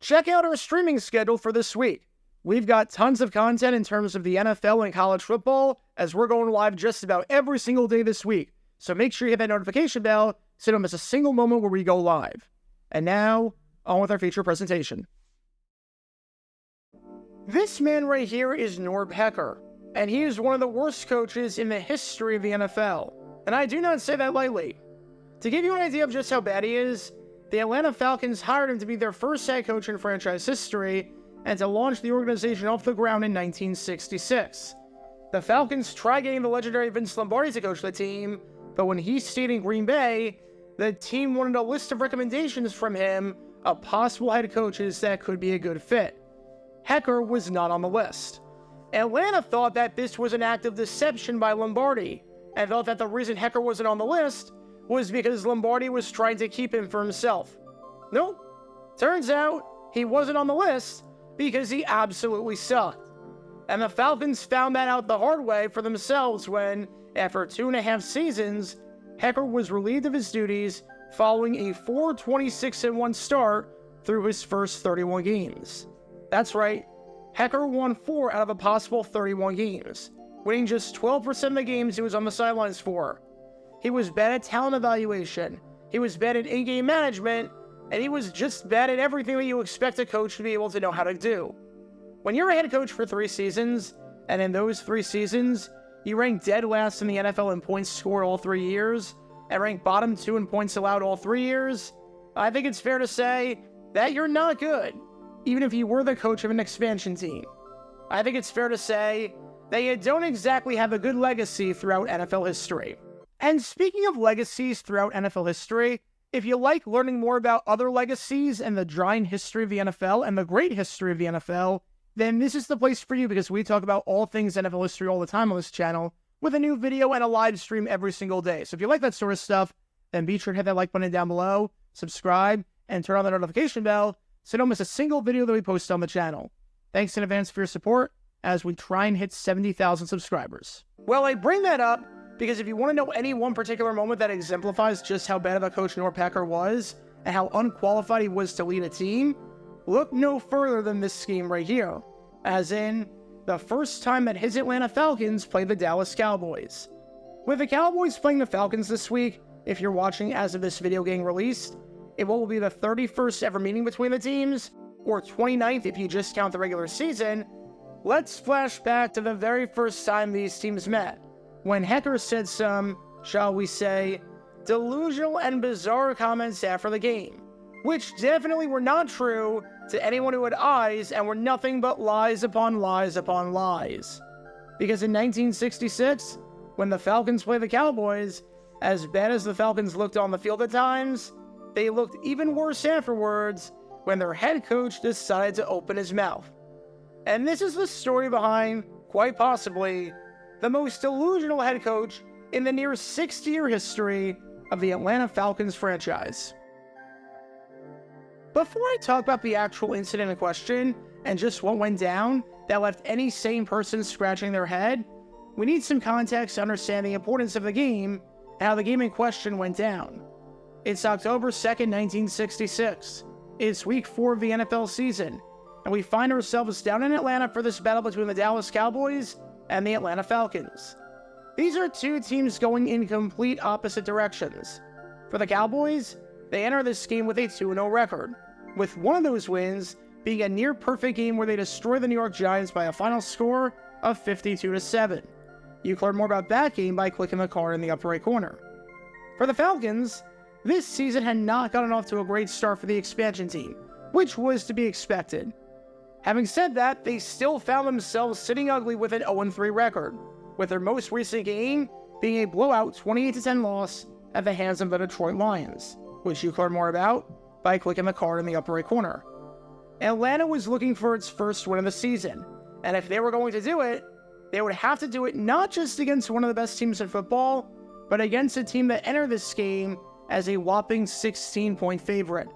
check out our streaming schedule for this week. We've got tons of content in terms of the NFL and college football, as we're going live just about every single day this week. So make sure you hit that notification bell so you don't miss a single moment where we go live. And now, on with our feature presentation. This man right here is Norb Hecker, and he is one of the worst coaches in the history of the NFL. And I do not say that lightly. To give you an idea of just how bad he is, the Atlanta Falcons hired him to be their first head coach in franchise history and to launch the organization off the ground in 1966. The Falcons tried getting the legendary Vince Lombardi to coach the team, but when he stayed in Green Bay, the team wanted a list of recommendations from him of possible head coaches that could be a good fit. Hecker was not on the list. Atlanta thought that this was an act of deception by Lombardi, and thought that the reason Hecker wasn't on the list was because Lombardi was trying to keep him for himself. Nope. Turns out, he wasn't on the list because he absolutely sucked. And the Falcons found that out the hard way for themselves when, after 2.5 seasons, Hecker was relieved of his duties following a 4-26-1 start through his first 31 games. That's right, Hecker won 4 out of a possible 31 games, winning just 12% of the games he was on the sidelines for. He was bad at talent evaluation, he was bad at in-game management, and he was just bad at everything that you expect a coach to be able to know how to do. When you're a head coach for 3 seasons, and in those 3 seasons, you rank dead last in the NFL in points scored all 3 years, and rank bottom 2 in points allowed all 3 years, I think it's fair to say that you're not good, even if you were the coach of an expansion team. I think it's fair to say that you don't exactly have a good legacy throughout NFL history. And speaking of legacies throughout NFL history, if you like learning more about other legacies and the giant history of the NFL and the great history of the NFL, then this is the place for you, because we talk about all things NFL history all the time on this channel with a new video and a live stream every single day. So if you like that sort of stuff, then be sure to hit that like button down below, subscribe, and turn on the notification bell so you don't miss a single video that we post on the channel. Thanks in advance for your support as we try and hit 70,000 subscribers. Well, I bring that up because if you want to know any one particular moment that exemplifies just how bad of a coach Norb Hecker was and how unqualified he was to lead a team, look no further than this scheme right here, as in the first time that his Atlanta Falcons played the Dallas Cowboys. With the Cowboys playing the Falcons this week, if you're watching as of this video getting released, it will be the 31st ever meeting between the teams, or 29th if you just count the regular season. Let's flash back to the very first time these teams met, when Hecker said some, shall we say, delusional and bizarre comments after the game, which definitely were not true to anyone who had eyes and were nothing but lies upon lies upon lies. Because in 1966, when the Falcons played the Cowboys, as bad as the Falcons looked on the field at times, they looked even worse afterwards when their head coach decided to open his mouth. And this is the story behind, quite possibly, the most delusional head coach in the near 60-year history of the Atlanta Falcons franchise. Before I talk about the actual incident in question, and just what went down that left any sane person scratching their head, we need some context to understand the importance of the game and how the game in question went down. It's October 2nd, 1966. It's week 4 of the NFL season, and we find ourselves down in Atlanta for this battle between the Dallas Cowboys and the Atlanta Falcons. These are 2 teams going in complete opposite directions. For the Cowboys, they enter this game with a 2-0 record, with one of those wins being a near-perfect game where they destroy the New York Giants by a final score of 52-7. You can learn more about that game by clicking the card in the upper right corner. For the Falcons, this season had not gotten off to a great start for the expansion team, which was to be expected. Having said that, they still found themselves sitting ugly with an 0-3 record, with their most recent game being a blowout 28-10 loss at the hands of the Detroit Lions, which you can learn more about by clicking the card in the upper right corner. Atlanta was looking for its first win of the season, and if they were going to do it, they would have to do it not just against one of the best teams in football, but against a team that entered this game as a whopping 16-point favorite.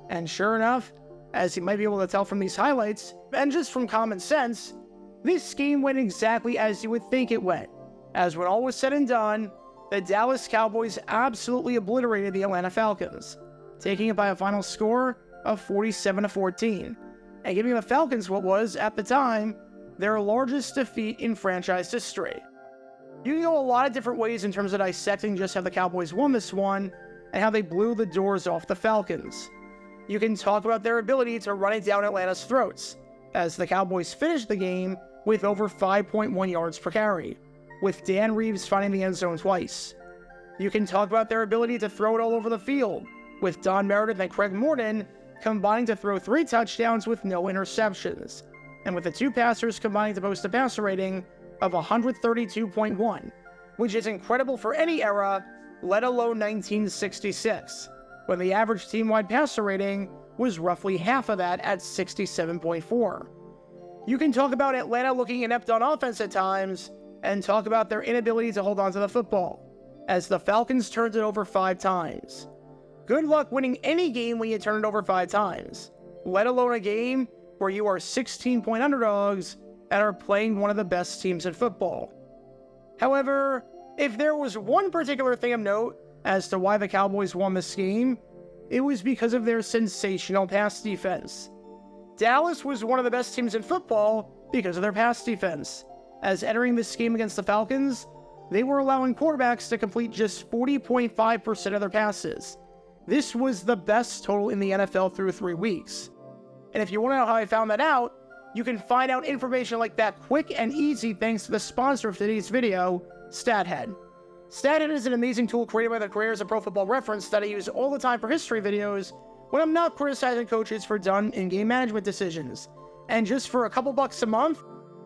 And sure enough, as you might be able to tell from these highlights, and just from common sense, this game went exactly as you would think it went, as when all was said and done, the Dallas Cowboys absolutely obliterated the Atlanta Falcons, taking it by a final score of 47-14, and giving the Falcons what was, at the time, their largest defeat in franchise history. You can go a lot of different ways in terms of dissecting just how the Cowboys won this one and how they blew the doors off the Falcons. You can talk about their ability to run it down Atlanta's throats, as the Cowboys finished the game with over 5.1 yards per carry, with Dan Reeves finding the end zone twice. You can talk about their ability to throw it all over the field, with Don Meredith and Craig Morton combining to throw 3 touchdowns with no interceptions, and with the 2 passers combining to post a passer rating of 132.1, which is incredible for any era, let alone 1966, when the average team-wide passer rating was roughly half of that at 67.4. You can talk about Atlanta looking inept on offense at times, and talk about their inability to hold on to the football, as the Falcons turned it over 5 times. Good luck winning any game when you turn it over 5 times, let alone a game where you are 16-point underdogs and are playing one of the best teams in football. However, if there was one particular thing of note as to why the Cowboys won this game, it was because of their sensational pass defense. Dallas was one of the best teams in football because of their pass defense, as entering this game against the Falcons, they were allowing quarterbacks to complete just 40.5% of their passes. This was the best total in the NFL through 3 weeks. And if you want to know how I found that out, you can find out information like that quick and easy thanks to the sponsor of today's video, StatHead. StatHead is an amazing tool created by the creators of Pro Football Reference that I use all the time for history videos when I'm not criticizing coaches for dumb in-game management decisions. And just for a couple bucks a month,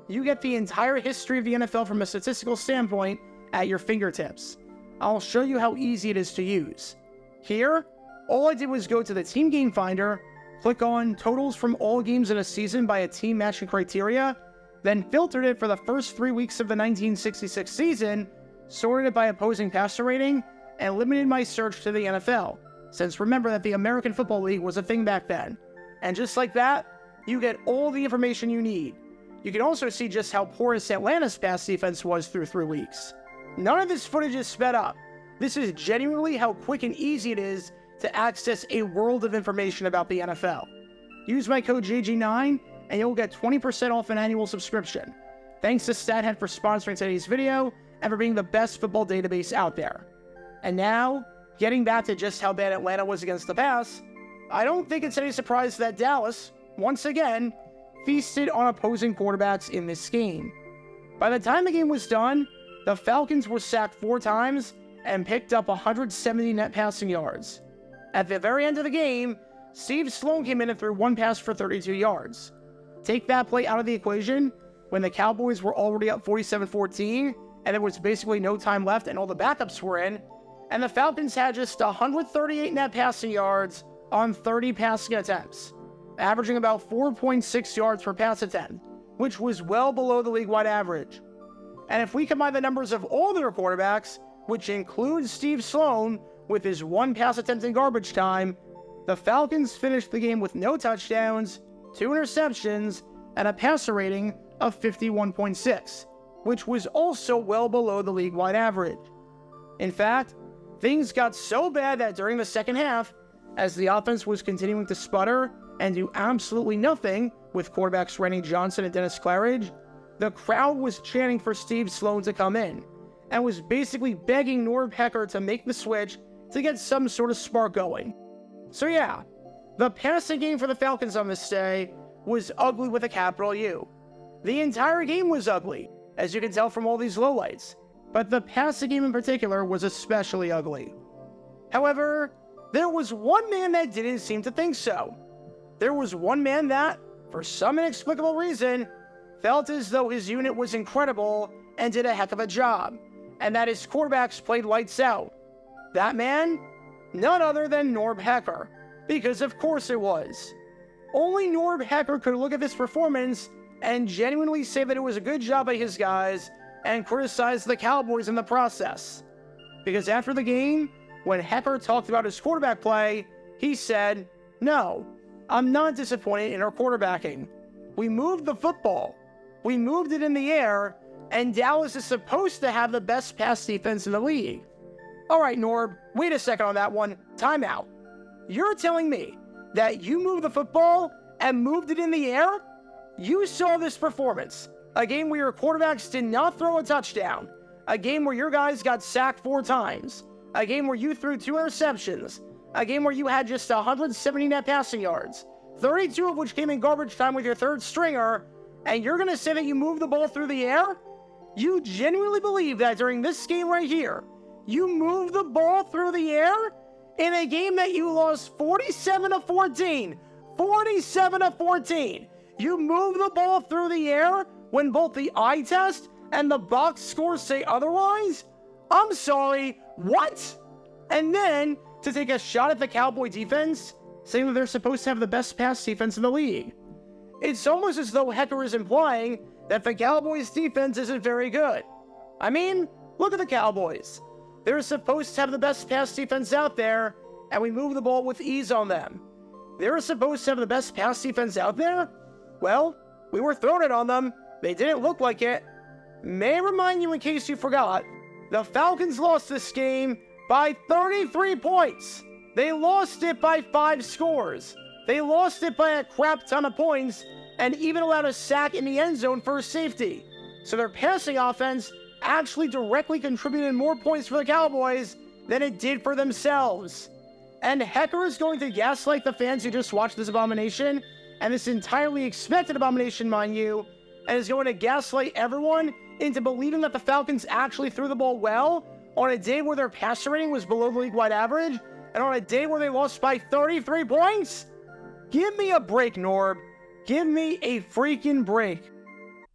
you get the entire history of the NFL from a statistical standpoint at your fingertips. I'll show you how easy it is to use. Here, all I did was go to the Team Game Finder, click on totals from all games in a season by a team matching criteria, then filtered it for the first 3 weeks of the 1966 season, sorted it by opposing passer rating, and limited my search to the NFL, since remember that the American Football League was a thing back then. And just like that, you get all the information you need. You can also see just how porous Atlanta's pass defense was through 3 weeks. None of this footage is sped up. This is genuinely how quick and easy it is to access a world of information about the NFL. Use my code JG9 and you'll get 20% off an annual subscription. Thanks to StatHead for sponsoring today's video and for being the best football database out there. And now, getting back to just how bad Atlanta was against the pass, I don't think it's any surprise that Dallas, once again, feasted on opposing quarterbacks in this game. By the time the game was done, the Falcons were sacked 4 times and picked up 170 net passing yards. At the very end of the game, Steve Sloan came in and threw 1 pass for 32 yards. Take that play out of the equation, when the Cowboys were already up 47-14, and there was basically no time left and all the backups were in, and the Falcons had just 138 net passing yards on 30 passing attempts, averaging about 4.6 yards per pass attempt, which was well below the league-wide average. And if we combine the numbers of all their quarterbacks, which includes Steve Sloan with his 1 pass attempt in garbage time, the Falcons finished the game with no touchdowns, 2 interceptions, and a passer rating of 51.6, which was also well below the league-wide average. In fact, things got so bad that during the second half, as the offense was continuing to sputter and do absolutely nothing with quarterbacks Randy Johnson and Dennis Claridge, the crowd was chanting for Steve Sloan to come in, and was basically begging Norb Hecker to make the switch to get some sort of spark going. So yeah, the passing game for the Falcons on this day was ugly with a capital U. The entire game was ugly, as you can tell from all these lowlights, but the passing game in particular was especially ugly. However, there was one man that didn't seem to think so. There was one man that, for some inexplicable reason, felt as though his unit was incredible and did a heck of a job, and that his quarterbacks played lights out. That man? None other than Norb Hecker, because of course it was. Only Norb Hecker could look at this performance and genuinely say that it was a good job by his guys and criticize the Cowboys in the process. Because after the game, when Hecker talked about his quarterback play, he said, "No, I'm not disappointed in our quarterbacking. We moved the football. We moved it in the air, and Dallas is supposed to have the best pass defense in the league." All right, Norb, wait a second on that one. Time out. You're telling me that you moved the football and moved it in the air? You saw this performance. A game where your quarterbacks did not throw a touchdown. A game where your guys got sacked 4 times. A game where you threw 2 interceptions. A game where you had just 170 net passing yards. 32 of which came in garbage time with your third stringer. And you're going to say that you moved the ball through the air? You genuinely believe that during this game right here, you moved the ball through the air? In a game that you lost 47-14. 47-14. You moved the ball through the air when both the eye test and the box scores say otherwise? I'm sorry, what? And then to take a shot at the Cowboy defense, saying that they're supposed to have the best pass defense in the league. It's almost as though Hecker is implying that the Cowboys defense isn't very good. I mean, look at the Cowboys. They're supposed to have the best pass defense out there, and we move the ball with ease on them. They're supposed to have the best pass defense out there? Well, we were throwing it on them. They didn't look like it. May I remind you, in case you forgot, the Falcons lost this game by 33 points. They lost it by 5 scores. They lost it by a crap ton of points and even allowed a sack in the end zone for a safety. So their passing offense actually directly contributed more points for the Cowboys than it did for themselves. And Hecker is going to gaslight the fans who just watched this abomination, and this entirely expected abomination, mind you, and is going to gaslight everyone into believing that the Falcons actually threw the ball well on a day where their passer rating was below the league-wide average, and on a day where they lost by 33 points? Give me a break, Norb. Give me a freaking break.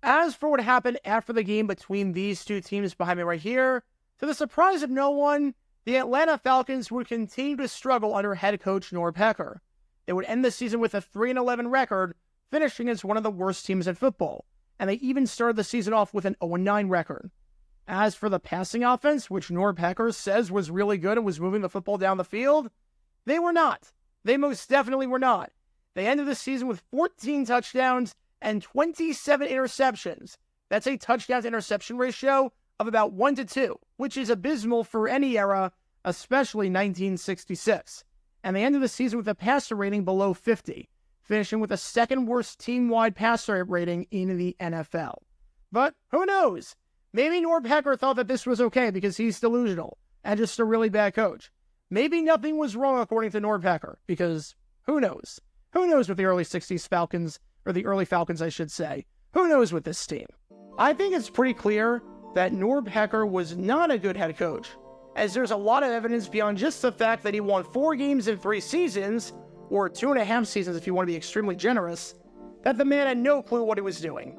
As for what happened after the game between these two teams behind me right here, to the surprise of no one, the Atlanta Falcons would continue to struggle under head coach Norb Hecker. They would end the season with a 3-11 record, finishing as one of the worst teams in football, and they even started the season off with an 0-9 record. As for the passing offense, which Norb Hecker says was really good and was moving the football down the field, they were not. They most definitely were not. They ended the season with 14 touchdowns and 27 interceptions. That's a touchdown-to-interception ratio of about 1-2, which is abysmal for any era, especially 1966. And they ended the season with a passer rating below 50, finishing with the second worst team-wide passer rating in the NFL. But who knows? Maybe Norb Hecker thought that this was okay because he's delusional and just a really bad coach. Maybe nothing was wrong according to Norb Hecker, because who knows? Who knows with the early 60s Falcons, or the early Falcons, I should say. Who knows with this team? I think it's pretty clear that Norb Hecker was not a good head coach, as there's a lot of evidence beyond just the fact that he won 4 games in 3 seasons, or 2.5 seasons if you want to be extremely generous, that the man had no clue what he was doing.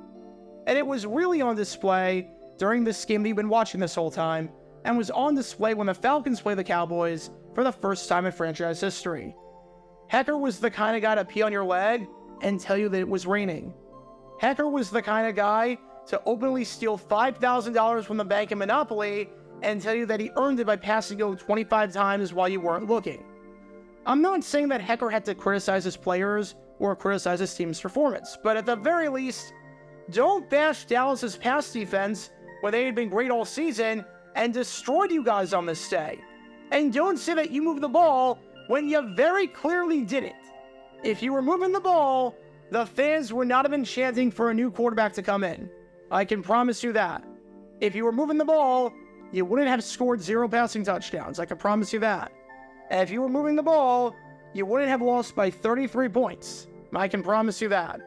And it was really on display during this game that you've been watching this whole time, and was on display when the Falcons play the Cowboys for the first time in franchise history. Hecker was the kind of guy to pee on your leg and tell you that it was raining. Hecker was the kind of guy to openly steal $5,000 from the bank in Monopoly and tell you that he earned it by passing go 25 times while you weren't looking. I'm not saying that Hecker had to criticize his players or criticize his team's performance, but at the very least, don't bash Dallas's pass defense when they had been great all season and destroyed you guys on this day. And don't say that you moved the ball when you very clearly didn't. If you were moving the ball, the fans would not have been chanting for a new quarterback to come in. I can promise you that. If you were moving the ball, you wouldn't have scored 0 passing touchdowns. I can promise you that. And if you were moving the ball, you wouldn't have lost by 33 points. I can promise you that.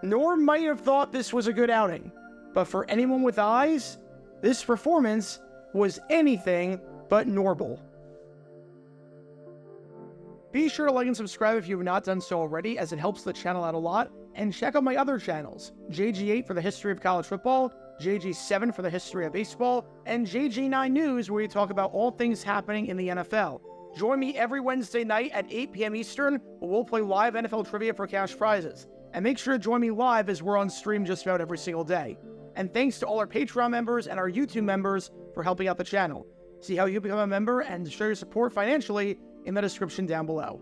Norb might have thought this was a good outing, but for anyone with eyes, this performance was anything but normal. Be sure to like and subscribe if you have not done so already, as it helps the channel out a lot, and check out my other channels, JG8 for the history of college football, JG7 for the history of baseball, and JG9 News, where we talk about all things happening in the NFL. Join me every Wednesday night at 8 p.m. Eastern, where we'll play live NFL trivia for cash prizes. And make sure to join me live, as we're on stream just about every single day. And thanks to all our Patreon members and our YouTube members for helping out the channel. See how you become a member and show your support financially in the description down below.